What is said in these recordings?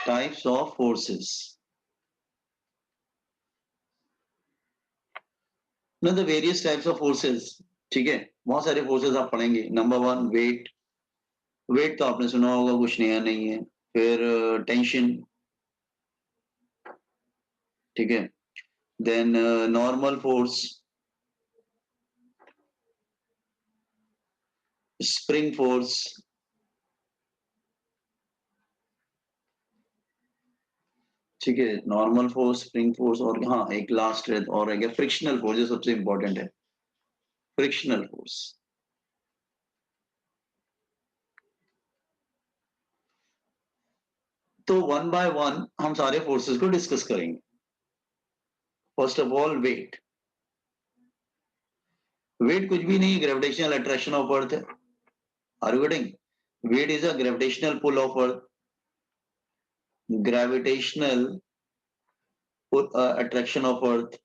Types of forces, ना the various types of forces, ठीक है, बहुत सारे फोर्सेस आप पढ़ेंगे। नंबर वन वेट, वेट तो आपने सुना होगा, कुछ नया नहीं है। फिर टेंशन, ठीक है, then normal force, spring force, ठीक है, नॉर्मल फोर्स, स्प्रिंग फोर्स, और हाँ एक लास्ट और है फ्रिक्शनल फोर्स, जो सबसे इंपॉर्टेंट है, फ्रिक्शनल फोर्स। तो वन बाय वन हम सारे फोर्सेस को डिस्कस करेंगे। First of all weight, weight कुछ भी नहीं, ग्रेविटेशनल अट्रैक्शन ऑफ अर्थ है। Are you getting? Weight is a gravitational pull of earth, gravitational attraction of earth,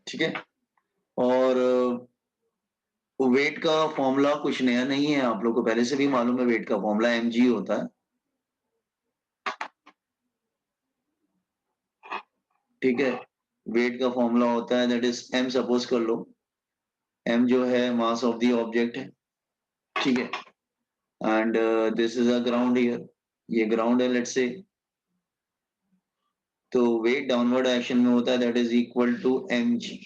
ठीक है। और वेट का फॉर्मूला कुछ नया नहीं है, आप लोग को पहले से भी मालूम है, वेट का फॉर्मूला mg होता है, ठीक है। वेट का फॉर्मूला होता है दैट इज m, सपोज कर लो m जो है मास ऑफ द ऑब्जेक्ट है, ठीक है, and this is a ground here, ये ग्राउंड है लेट्स से, तो वेट डाउनवर्ड डायरेक्शन में होता है that is equal to mg,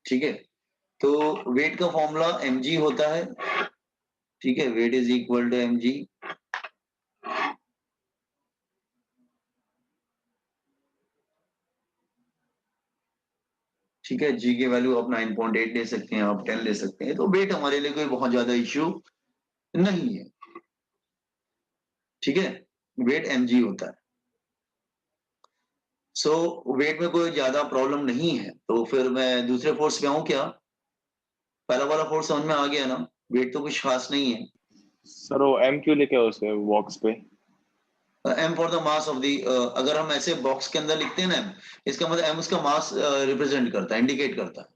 ठीक है। तो वेट का फॉर्मूला mg होता है, ठीक है, weight is equal to mg, ठीक है। जी की वैल्यू आप 9.8 ले सकते हैं, आप 10 ले सकते हैं, तो वेट हमारे लिए कोई बहुत ज्यादा इश्यू नहीं है, ठीक है, वेट mg होता है। सो वेट में कोई ज्यादा प्रॉब्लम नहीं है, तो फिर मैं दूसरे फोर्स पे आऊं क्या? पहला वाला फोर्स समझ में आ गया ना, वेट तो कुछ खास नहीं है। सर वो एम क्यों लिखे उसके बॉक्स पे? m for the mass of the, अगर हम ऐसे बॉक्स के अंदर लिखते हैं ना m, इसका मतलब m उसका मास रिप्रेजेंट करता है, इंडिकेट करता है।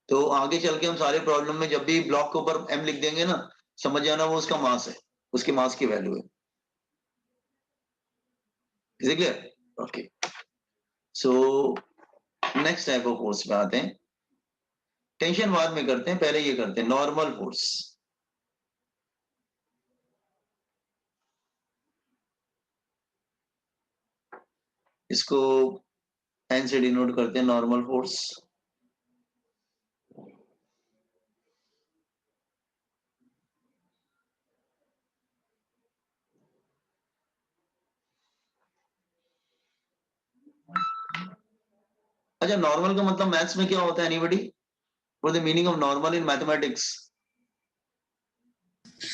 तो आगे चल के हम सारे प्रॉब्लम में जब भी ब्लॉक के ऊपर m लिख देंगे ना, समझ जाना वो उसका मास है, उसके मास की वैल्यू है। Is it clear? Okay, so next type of force पे आते हैं। टेंशन बाद में करते हैं, पहले ये करते हैं नॉर्मल फोर्स। इसको एन से डिनोट करते हैं, नॉर्मल फोर्स। अच्छा, नॉर्मल का मतलब मैथ्स में क्या होता है? Anybody? What the meaning of normal in mathematics?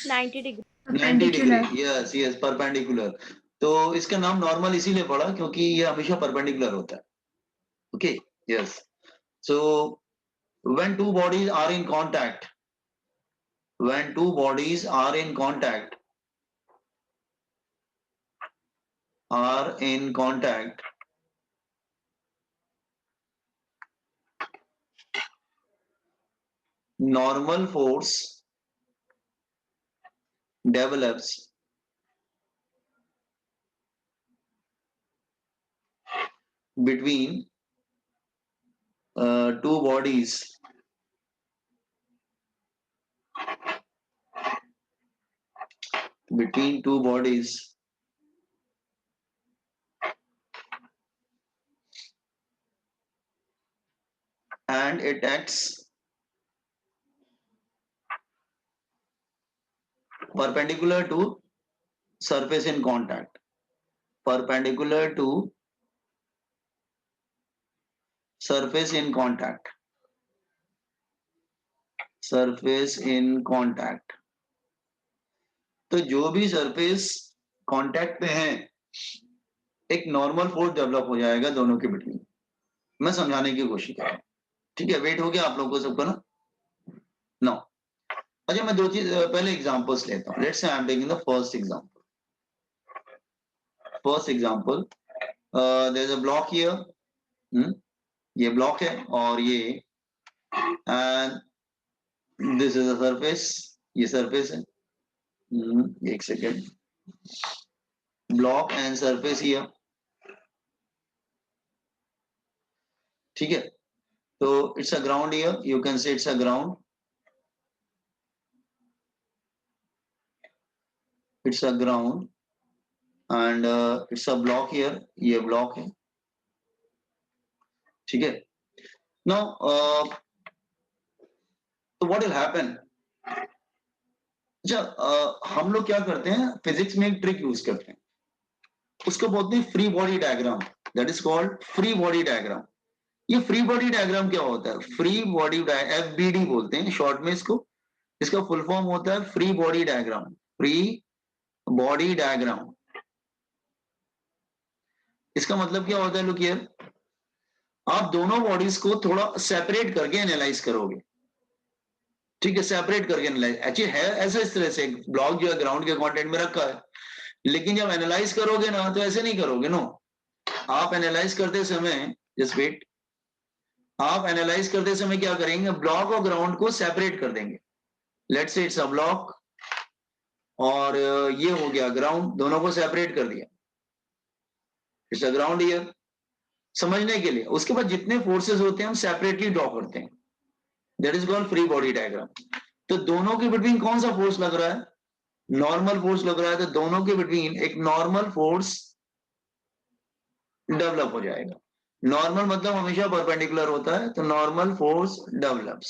90 degree. 90 degree, yes yes, perpendicular. तो इसका नाम नॉर्मल इसीलिए पड़ा क्योंकि ये हमेशा परपेंडिकुलर होता है, okay, yes. So when two bodies are in contact, when two bodies are in contact, normal force develops between two bodies and it acts perpendicular to surface in contact, perpendicular to surface in contact, surface in contact। तो जो भी surface contact पे है, एक normal force develop हो जाएगा दोनों के बिटवीन। मैं समझाने की कोशिश कर रहा हूँ, ठीक है। वेट हो गया आप लोगों को सबका ना? नो, अच्छा मैं दो चीज पहले एग्जांपल्स लेता हूँ। Let's say I am taking the first example. There is a block here, ये ब्लॉक है और ये and this is a surface, ये सरफेस है। एक second, block and surface here, ठीक है। तो it's a ground here, you can say it's a ground, it's a ground and it's a block here, ये ब्लॉक है, ठीक है। नाउ तो व्हाट विल हैपन, हम लोग क्या करते हैं, फिजिक्स में एक ट्रिक यूज करते हैं, उसको बोलते हैं free body diagram, that is called free body diagram. ये फ्री बॉडी डायग्राम क्या होता है, फ्री बॉडी FBD बोलते हैं शॉर्ट में इसको, इसका फुल फॉर्म होता है free body diagram, free body diagram. इसका मतलब क्या होता है, लुक हियर, आप दोनों बॉडीज को थोड़ा सेपरेट करके एनालाइज करोगे, ठीक है, सेपरेट करके एनालाइज, एक्चुअली है ऐसा इस तरह से, ब्लॉक जो है ग्राउंड के कंटेंट में रखा है, लेकिन जब एनालाइज करोगे ना तो ऐसे नहीं करोगे, नो। आप एनालाइज करते समय, जस्ट वेट, आप एनालाइज करते समय क्या करेंगे, ब्लॉक और ग्राउंड को सेपरेट कर देंगे। Let's say it's a block और ये हो गया ग्राउंड, दोनों को सेपरेट कर दिया, इट्स अ ग्राउंड हियर, समझने के लिए। उसके बाद जितने फोर्सेस होते हैं हम सेपरेटली ड्रॉ करते हैं, that is called free body diagram. तो दोनों के बिटवीन कौन सा फोर्स लग रहा है, नॉर्मल फोर्स लग रहा है, तो दोनों के बिटवीन एक नॉर्मल फोर्स डेवलप हो जाएगा। नॉर्मल मतलब हमेशा परपेंडिकुलर होता है, तो नॉर्मल फोर्स डेवलप्स,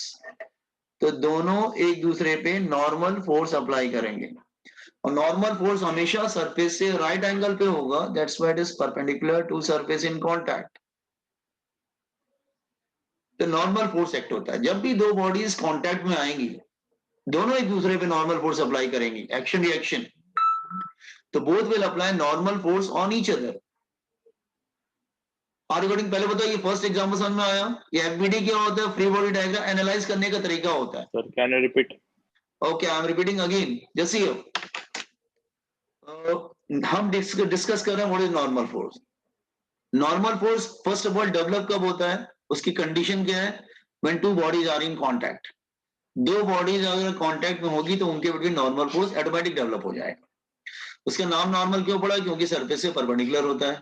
तो दोनों एक दूसरे पे नॉर्मल फोर्स अप्लाई करेंगे, और नॉर्मल फोर्स हमेशा सरफेस से राइट एंगल पे होगा, that's why it is perpendicular to surface in contact. तो नॉर्मल फोर्स एक्ट होता है जब भी दो बॉडीज कांटेक्ट में आएंगी, दोनों एक दूसरे पे नॉर्मल फोर्स अप्लाई करेंगी, एक्शन रिएक्शन, तो both will apply normal force on each other. Recording पहले बताओ, ये फर्स्ट एग्जांपल समझ में आया, ये FBD क्या होता है, फ्री बॉडी डायग्राम एनालाइज करने का तरीका होता है। Sir, can you repeat? Okay, I am repeating again, just here, हम डिस्कस कर रहे हैं what is normal force. Normal force first of all develop कब होता है, उसकी कंडीशन क्या है, when two bodies are in contact, दो बॉडीज अगर कांटेक्ट में होगी तो उनके between normal force automatic develop हो जाएगा। उसका नाम नॉर्मल क्यों पड़ा, क्योंकि सरफेस से परपेंडिकुलर होता है,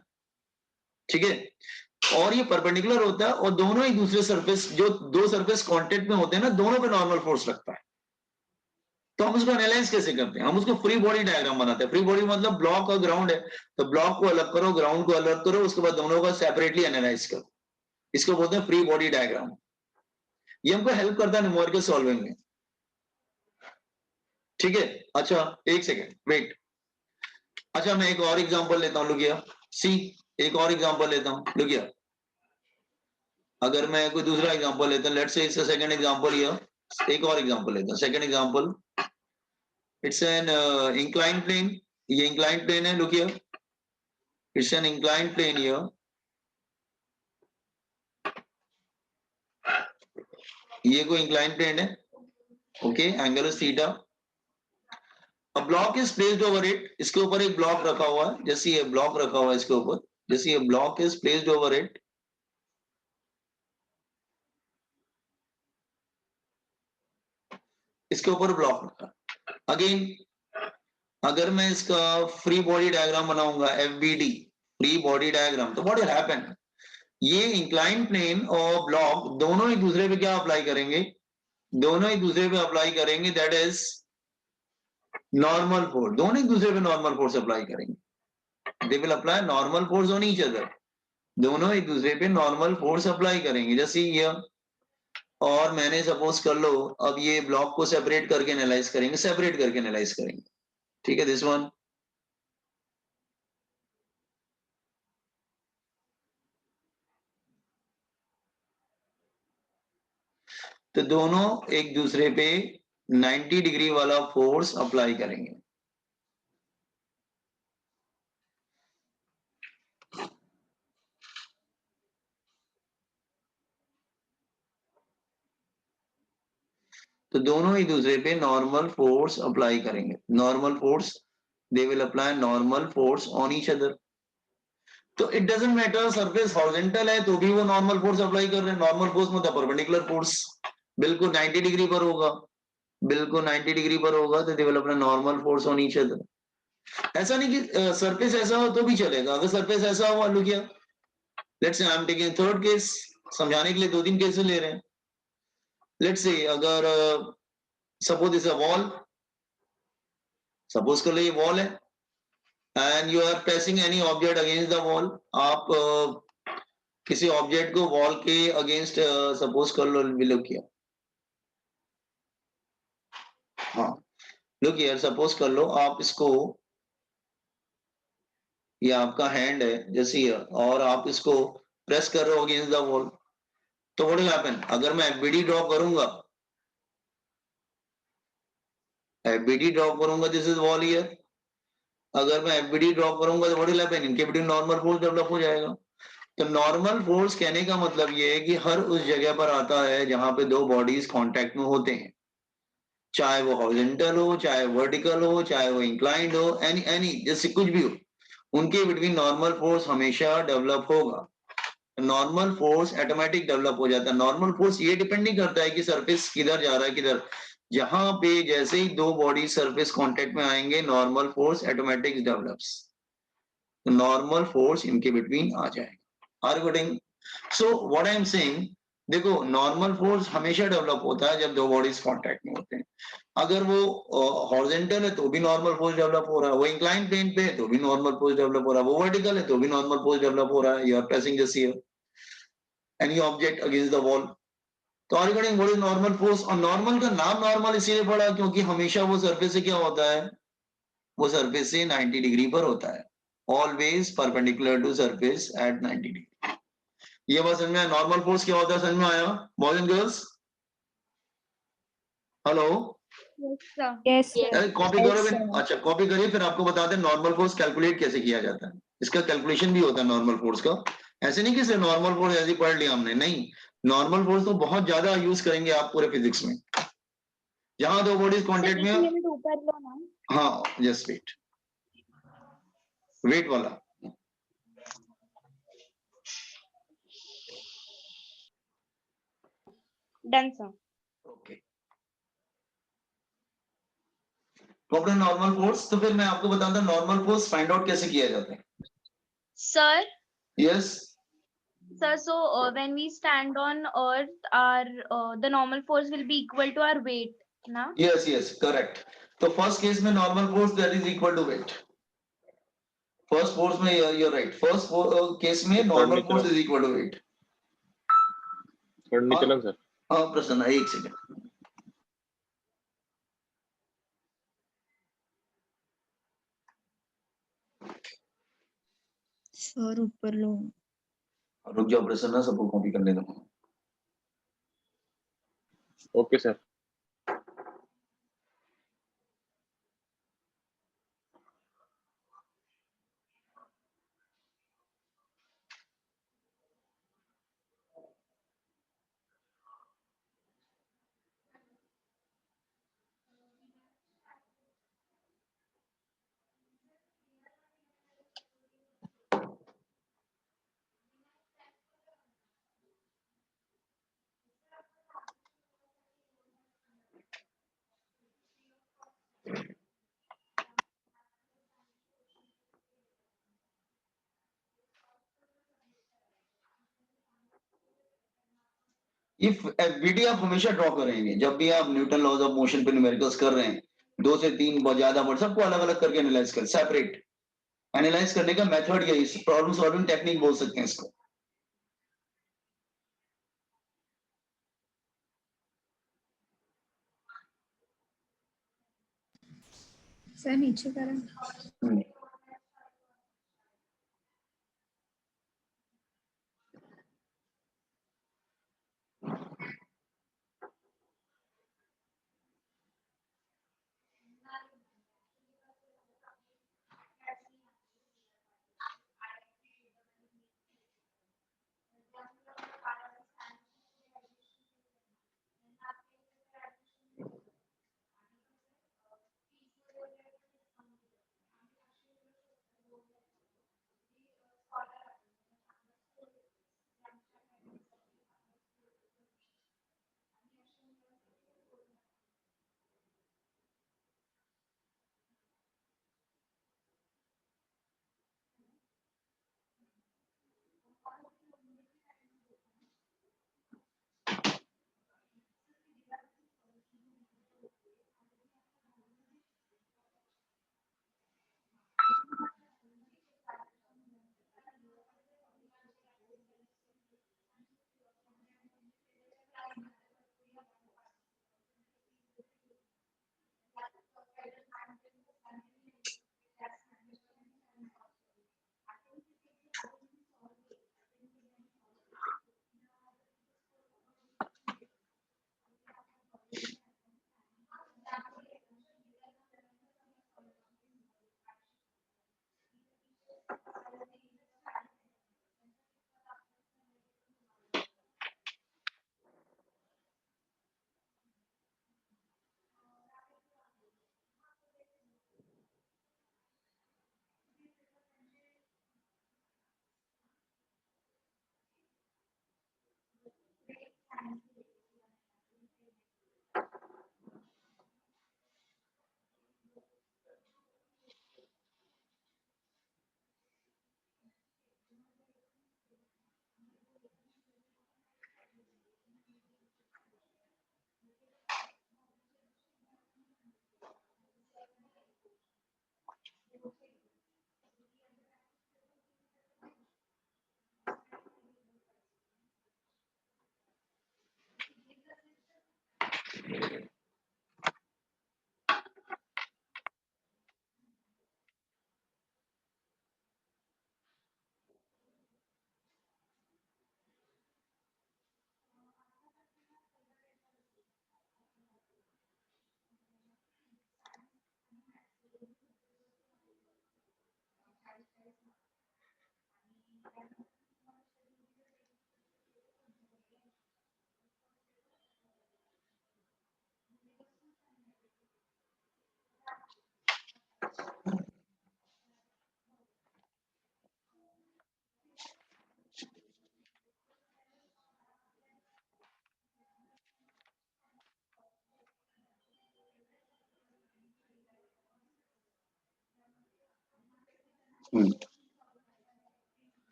ठीक है, और ये परपेंडिकुलर होता है, और दोनों एक दूसरे सरफेस, जो दो सरफेस कांटेक्ट में होते हैं ना, दोनों पे नॉर्मल फोर्स लगता है। तो हम उसको एनालाइज कैसे करते हैं, हम उसको फ्री बॉडी डायग्राम बनाते हैं। फ्री बॉडी मतलब ब्लॉक और ग्राउंड है, तो ब्लॉक को अलग करो, ग्राउंड को अलग करो, उसके बाद दोनों को सेपरेटली एनालाइज करो, इसको बोलते हैं फ्री बॉडी डायग्राम। ये हमको हेल्प करता है न्यूमेरिकल सॉल्विंग में, ठीक है। अच्छा एक सेकेंड वेट, अच्छा मैं एक और एग्जांपल लेता हूं, लुकिया सी, एक और एग्जांपल लेता हूं, लुकिया, अगर मैं कोई दूसरा एग्जांपल लेता हूं, let's say it's a second example here, एक और एग्जांपल लेता हूं, second example, it's an incline plane, ये इंक्लाइन प्लेन है, look here, it's an incline plane here, ये कोई इंक्लाइन प्लेन है, okay, angle is theta, a block is placed over it, इसके ऊपर एक ब्लॉक रखा हुआ है, जैसे ये ब्लॉक रखा हुआ है इसके ऊपर, जैसे ये block is placed over it, इसके ऊपर ब्लॉक रखा, अगेन अगर मैं इसका फ्री बॉडी डायग्राम बनाऊंगा, FBD फ्री बॉडी डायग्राम, तो व्हाट विल हैपन, ये इंक्लाइन प्लेन और ब्लॉक दोनों एक दूसरे पे क्या अप्लाई करेंगे, दोनों एक दूसरे पे अप्लाई करेंगे, दैट इज नॉर्मल फोर्स, दोनों एक दूसरे पे नॉर्मल फोर्स अप्लाई करेंगे, दे will apply normal force on each other, दोनों एक दूसरे पे नॉर्मल फोर्स अप्लाई करेंगे, जैसे ये, और मैंने सपोज कर लो अब ये ब्लॉक को सेपरेट करके एनालाइज करेंगे, सेपरेट करके एनालाइज करेंगे, ठीक है, दिस वन, तो दोनों एक दूसरे पे 90 डिग्री वाला फोर्स अप्लाई करेंगे, तो दोनों एक दूसरे पे नॉर्मल फोर्स अप्लाई करेंगे, normal force, they will apply normal force on each other. तो it doesn't matter surface horizontal है तो भी वो नॉर्मल फोर्स अप्लाई कर रहे हैं। नॉर्मल फोर्स मतलब परपेंडिकुलर फोर्स बिल्कुल 90 डिग्री पर होगा, बिल्कुल 90 डिग्री पर होगा तो develop normal force on each other. ऐसा नहीं कि सरफेस ऐसा हो तो भी चलेगा। अगर सरफेस ऐसा हुआ, look here, let's say I am taking third case, समझाने के लिए दो तीन केसेस ले रहे हैं। लेट्स से अगर suppose is a wall, suppose कर लो ये वॉल है and you are pressing any object against the wall. आप किसी ऑब्जेक्ट को वॉल के अगेंस्ट सपोज कर लो, लुक हियर, हाँ लुक हियर, सपोज कर लो आप इसको, ये आपका हैंड है जैसे ये, और आप इसको प्रेस कर रहे हो अगेंस्ट द वॉल, तो व्हाट विल हैपन? अगर मैं एफबीडी ड्रॉ करूंगा, एफबीडी ड्रॉ करूंगा, दिस इज वॉल हियर, अगर मैं एफबीडी ड्रॉ करूंगा तो व्हाट विल हैपन? इनके बिटवीन नॉर्मल फोर्स डेवलप हो जाएगा। तो नॉर्मल फोर्स कहने का मतलब ये है कि हर उस जगह पर आता है जहां पे दो बॉडीज कांटेक्ट में होते हैं, चाहे वो हॉरिजॉन्टल हो, चाहे वर्टिकल हो, चाहे वो इंक्लाइंड हो, एनी एनी जैसे कुछ भी हो, उनके बिटवीन नॉर्मल फोर्स हमेशा डेवलप होगा। नॉर्मल फोर्स ऑटोमेटिक डेवलप हो जाता है। नॉर्मल फोर्स ये डिपेंड नहीं करता है कि सरफेस किधर जा रहा है किधर, जहां पे जैसे ही दो बॉडी सरफेस कांटेक्ट में आएंगे normal force automatic develops, normal force इनके बिटवीन आ जाएगा। Are getting? So what I am saying, देखो नॉर्मल फोर्स हमेशा डेवलप होता है जब दो बॉडीज कांटेक्ट में होते हैं। अगर वो हॉरिजॉन्टल है तो भी नॉर्मल फोर्स डेवलप हो रहा है, वो इंक्लाइन प्लेन पे है तो भी नॉर्मल फोर्स डेवलप हो रहा है, वो वर्टिकल है तो भी नॉर्मल फोर्स डेवलप हो रहा है। You are pressing this here any object against the wall, तो are getting what is normal force? और नॉर्मल का नाम नॉर्मल इसीलिए पड़ा क्योंकि हमेशा वो सरफेस से क्या होता है, वो सरफेस से 90 डिग्री पर होता है, always perpendicular to surface at 90 degree. ये बात समझ में आया? नॉर्मल फोर्स क्या होता है समझ में आया boys and girls? Hello, yes sir. Copy करो फिर। अच्छा कॉपी करिए, फिर आपको बताते हैं नॉर्मल फोर्स कैलकुलेट कैसे किया जाता है। इसका कैलकुलेशन भी होता है नॉर्मल फोर्स का। ऐसे नहीं कि सिर्फ नॉर्मल फोर्स ऐसे ही पढ़ लिया हमने, नहीं, नॉर्मल फोर्स तो बहुत ज्यादा यूज करेंगे आप पूरे फिजिक्स में, जहां दो बॉडीज कांटेक्ट में। मिनट ऊपर लो ना। हाँ जस्ट वेट, वेट वाला। Done sir. Okay, normal force, तो फिर मैं आपको बताता हूँ नॉर्मल फोर्स फाइंड आउट कैसे किया जाता है। Sir, yes, so when we stand on earth, our the normal force will be equal to our weight, na? Yes yes correct. तो फर्स्ट केस में normal force that is equal to weight, first force में you right, first case में normal force is equal to weight. Third निकलम sir. हाँ प्रसन्न, एक second, sir ऊपर लो। रुक जाओ प्रसन्न, सबको कॉपी कर लेना। Okay sir. इफ एफबीडी आप हमेशा ड्रॉ करेंगे जब भी आप न्यूटन लॉज ऑफ मोशन पे न्यूमेरिकल्स कर रहे हैं, दो से तीन बहुत ज्यादा वर्ड सबको अलग अलग करके एनालाइज कर, सेपरेट एनालाइज करने का मेथड यही, प्रॉब्लम सॉल्विंग टेक्निक बोल सकते हैं इसको। सर नीचे करें।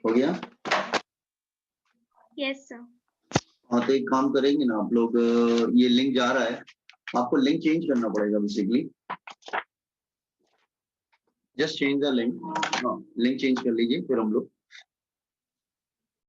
हो गया? Yes, sir. हाँ, तो एक काम करेंगे ना आप लोग, ये लिंक जा रहा है, आपको लिंक चेंज करना पड़ेगा basically. Just change the link. हाँ, लिंक चेंज कर लीजिए, फिर हम लोग